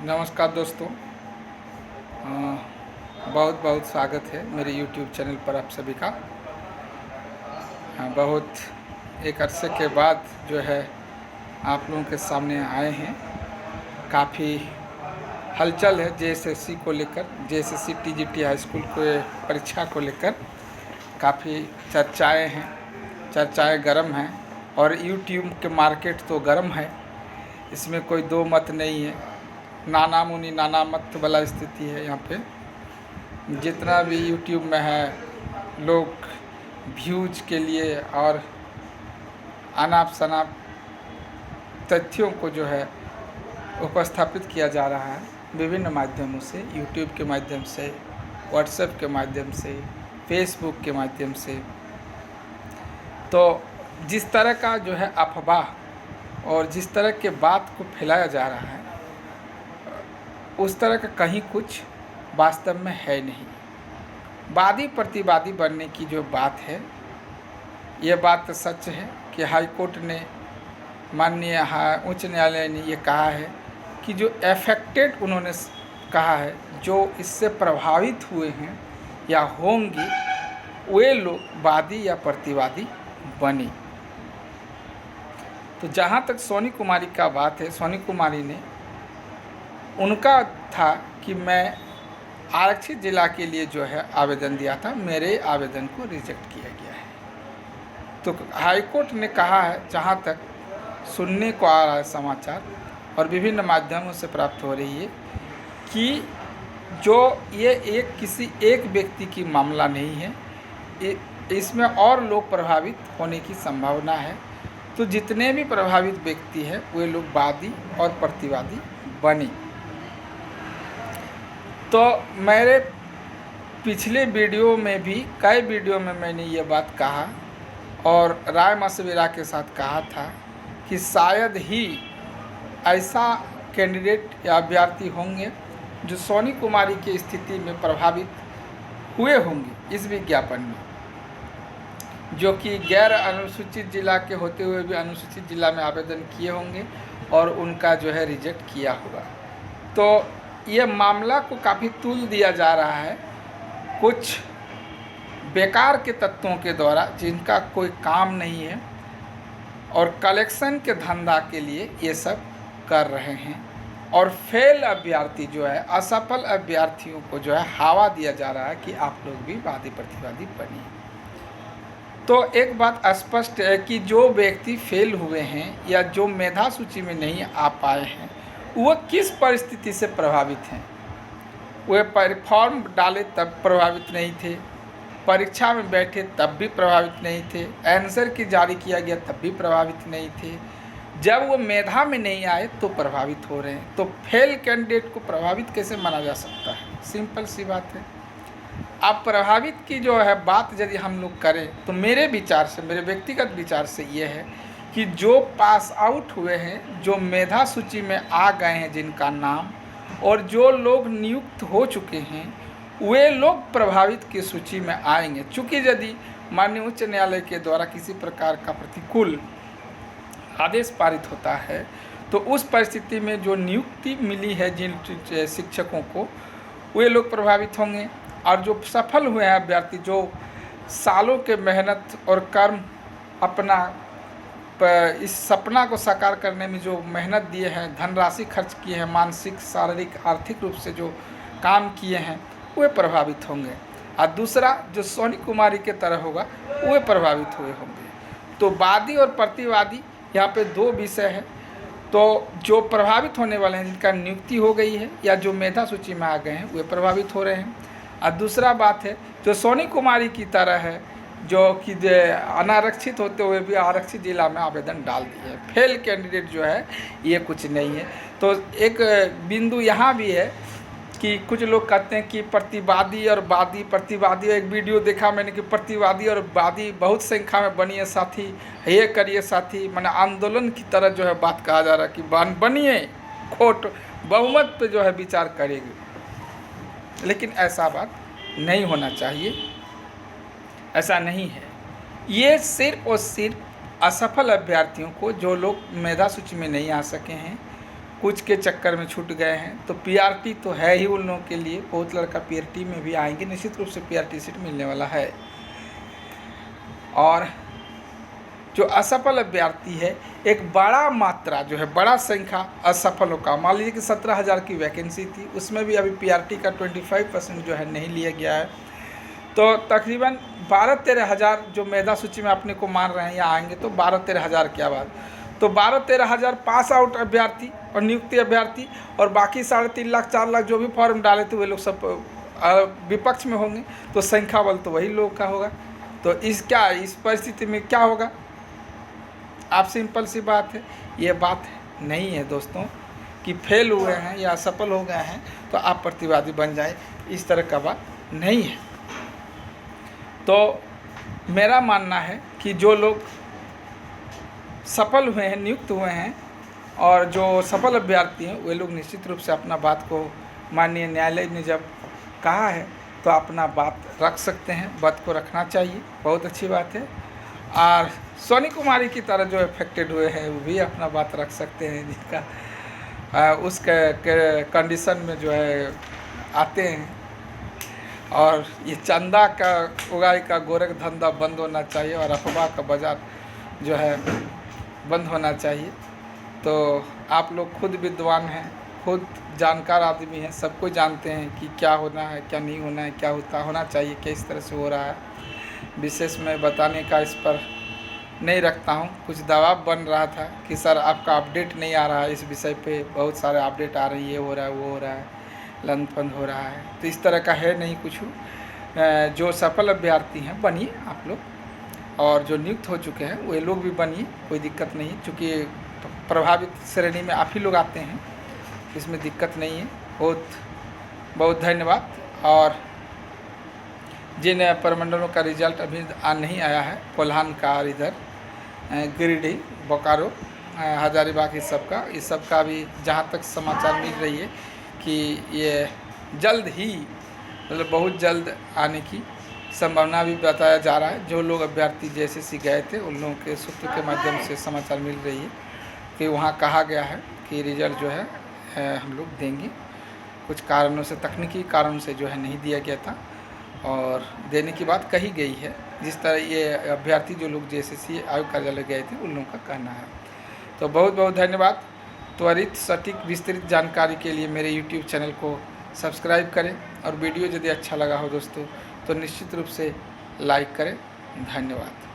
नमस्कार दोस्तों। बहुत बहुत स्वागत है मेरे YouTube चैनल पर आप सभी का। बहुत एक अरसे के बाद जो है आप लोगों के सामने आए हैं। काफ़ी हलचल है JSSC को लेकर, JSSC TGT हाई स्कूल के परीक्षा को लेकर काफ़ी चर्चाएं हैं। चर्चाएं गर्म हैं और YouTube के मार्केट तो गर्म है, इसमें कोई दो मत नहीं है। नाना मुनि नाना मत वाला स्थिति है। यहाँ पे जितना भी YouTube में है, लोग व्यूज के लिए और अनाप शनाप तथ्यों को जो है उपस्थापित किया जा रहा है विभिन्न माध्यमों से, YouTube के माध्यम से, WhatsApp के माध्यम से, Facebook के माध्यम से। तो जिस तरह का जो है अफवाह और जिस तरह के बात को फैलाया जा रहा है, उस तरह का कहीं कुछ वास्तव में है नहीं। वादी प्रतिवादी बनने की जो बात है, ये बात तो सच है कि हाई कोर्ट ने, माननीय उच्च न्यायालय ने ये कहा है कि जो एफेक्टेड, उन्होंने कहा है जो इससे प्रभावित हुए हैं या होंगे, वे लोग वादी या प्रतिवादी बने। तो जहाँ तक सोनी कुमारी का बात है, सोनी कुमारी ने, उनका था कि मैं आरक्षित जिला के लिए जो है आवेदन दिया था, मेरे आवेदन को रिजेक्ट किया गया है। तो हाई कोर्ट ने कहा है, जहाँ तक सुनने को आ रहा है समाचार और विभिन्न माध्यमों से प्राप्त हो रही है, कि जो ये किसी एक व्यक्ति की मामला नहीं है, इसमें और लोग प्रभावित होने की संभावना है। तो जितने भी प्रभावित व्यक्ति हैं वे लोग वादी और प्रतिवादी बने। तो मेरे पिछले वीडियो में भी, कई वीडियो में मैंने ये बात कहा और राय मशविरा के साथ कहा था कि शायद ही ऐसा कैंडिडेट या अभ्यर्थी होंगे जो सोनी कुमारी की स्थिति में प्रभावित हुए होंगे इस विज्ञापन में, जो कि गैर अनुसूचित जिला के होते हुए भी अनुसूचित जिला में आवेदन किए होंगे और उनका जो है रिजेक्ट किया होगा। तो ये मामला को काफ़ी तूल दिया जा रहा है कुछ बेकार के तत्वों के द्वारा, जिनका कोई काम नहीं है और कलेक्शन के धंधा के लिए ये सब कर रहे हैं। और फेल अभ्यर्थी जो है, असफल अभ्यर्थियों को जो है हवा दिया जा रहा है कि आप लोग भी वादी प्रतिवादी बनिए। तो एक बात स्पष्ट है कि जो व्यक्ति फेल हुए हैं या जो मेधा सूची में नहीं आ पाए हैं, वो किस परिस्थिति से प्रभावित हैं। वे फॉर्म डाले तब प्रभावित नहीं थे, परीक्षा में बैठे तब भी प्रभावित नहीं थे, आंसर की जारी किया गया तब भी प्रभावित नहीं थे, जब वो मेधा में नहीं आए तो प्रभावित हो रहे हैं। तो फेल कैंडिडेट को प्रभावित कैसे माना जा सकता है? सिंपल सी बात है। अब प्रभावित की जो है बात यदि हम लोग करें, तो मेरे विचार से, मेरे व्यक्तिगत विचार से ये है कि जो पास आउट हुए हैं, जो मेधा सूची में आ गए हैं जिनका नाम, और जो लोग नियुक्त हो चुके हैं, वे लोग प्रभावित की सूची में आएंगे। चूँकि यदि माननीय उच्च न्यायालय के द्वारा किसी प्रकार का प्रतिकूल आदेश पारित होता है, तो उस परिस्थिति में जो नियुक्ति मिली है जिन शिक्षकों को, वे लोग प्रभावित होंगे। और जो सफल हुए हैं अभ्यर्थी, जो सालों के मेहनत और कर्म, अपना इस सपना को साकार करने में जो मेहनत दिए हैं, धनराशि खर्च किए हैं, मानसिक, शारीरिक, आर्थिक रूप से जो काम किए हैं, वे प्रभावित होंगे। और दूसरा जो सोनी कुमारी के तरह होगा, वे प्रभावित हुए होंगे। तो वादी और प्रतिवादी यहाँ पे दो विषय है। तो जो प्रभावित होने वाले हैं, जिनका नियुक्ति हो गई है या जो मेधा सूची में आ गए हैं, वे प्रभावित हो रहे हैं। और दूसरा बात है जो सोनी कुमारी की तरह है, जो कि अनारक्षित होते हुए भी आरक्षित जिला में आवेदन डाल दिए। फेल कैंडिडेट जो है ये कुछ नहीं है। तो एक बिंदु यहाँ भी है कि कुछ लोग कहते हैं कि प्रतिवादी और वादी, प्रतिवादी, एक वीडियो देखा मैंने कि प्रतिवादी और वादी बहुत संख्या में बनिए साथी, ये करिए साथी, मैंने आंदोलन की तरह जो है बात कहा जा रहा है कि बनिए, खोट बहुमत पे जो है विचार करेगी। लेकिन ऐसा बात नहीं होना चाहिए, ऐसा नहीं है। ये सिर्फ और सिर्फ असफल अभ्यर्थियों को, जो लोग मेधा सूची में नहीं आ सके हैं, कुछ के चक्कर में छूट गए हैं। तो पीआरटी तो है ही उन लोगों के लिए, बहुत लड़का पीआरटी में भी आएंगे, निश्चित रूप से पीआरटी सीट मिलने वाला है। और जो असफल अभ्यर्थी है, एक बड़ा मात्रा जो है, बड़ा संख्या असफल होगा। मान लीजिए कि 17,000 की वैकेंसी थी, उसमें भी अभी पीआरटी का 25% जो है नहीं लिया गया है। तो तकरीबन 12-13 हज़ार जो मेधा सूची में अपने को मान रहे हैं या आएंगे, तो 12-13 हज़ार क्या बात, तो 12-13 हज़ार पास आउट अभ्यर्थी और नियुक्ति अभ्यर्थी, और बाकी 3.5 लाख 4 लाख जो भी फॉर्म डाले थे वे लोग सब विपक्ष में होंगे। तो संख्या बल तो वही लोग का होगा। तो इस परिस्थिति में क्या होगा? आप सिंपल सी बात है, ये बात नहीं है दोस्तों कि फेल हुए हैं या असफल हो गए हैं तो आप प्रतिवादी बन जाए, इस तरह का बात नहीं है। तो मेरा मानना है कि जो लोग सफल हुए हैं, नियुक्त हुए हैं, और जो सफल अभ्यर्थी हैं, वे लोग निश्चित रूप से अपना बात को, माननीय न्यायालय ने जब कहा है तो अपना बात रख सकते हैं, बात को रखना चाहिए, बहुत अच्छी बात है। और सोनी कुमारी की तरह जो अफेक्टेड हुए हैं वो भी अपना बात रख सकते हैं, जिनका उस कंडीशन में जो है आते हैं। और ये चंदा का उगाई का गोरख धंधा बंद होना चाहिए, और अफवाह का बाज़ार जो है बंद होना चाहिए। तो आप लोग खुद विद्वान हैं, खुद जानकार आदमी हैं, सबको जानते हैं कि क्या होना है, क्या नहीं होना है, क्या होना चाहिए, किस तरह से हो रहा है। विशेष मैं बताने का इस पर नहीं रखता हूँ। कुछ दबाव बन रहा था कि सर आपका अपडेट नहीं आ रहा है इस विषय पे, बहुत सारे अपडेट आ रही है, ये हो रहा है, वो हो रहा है, लंदफंद हो रहा है। तो इस तरह का है नहीं कुछ। जो सफल अभ्यर्थी हैं बनिए आप लोग, और जो नियुक्त हो चुके हैं वे लोग भी बनिए, कोई दिक्कत नहीं, चूँकि प्रभावित श्रेणी में आप ही लोग आते हैं, इसमें दिक्कत नहीं है। बहुत बहुत धन्यवाद। और जिन प्रमंडलों का रिजल्ट अभी नहीं आया है, कोल्हान का, इधर गिरिडीह, बोकारो, हजारीबाग, इस सब का भी जहाँ तक समाचार मिल रही है कि ये जल्द ही, मतलब बहुत जल्द आने की संभावना भी बताया जा रहा है। जो लोग अभ्यर्थी जैसे गए थे उन लोगों के सूत्र के माध्यम से समाचार मिल रही है कि वहाँ कहा गया है कि रिजल्ट जो है हम लोग देंगे। कुछ कारणों से, तकनीकी कारण से जो है नहीं दिया गया था, और देने की बात कही गई है। जिस तरह ये अभ्यर्थी जो लोग JSSC आयोग कार्यालय गए थे उन लोगों का कहना है। तो बहुत बहुत धन्यवाद। त्वरित सटीक विस्तृत जानकारी के लिए मेरे YouTube चैनल को सब्सक्राइब करें, और वीडियो यदि अच्छा लगा हो दोस्तों तो निश्चित रूप से लाइक करें। धन्यवाद।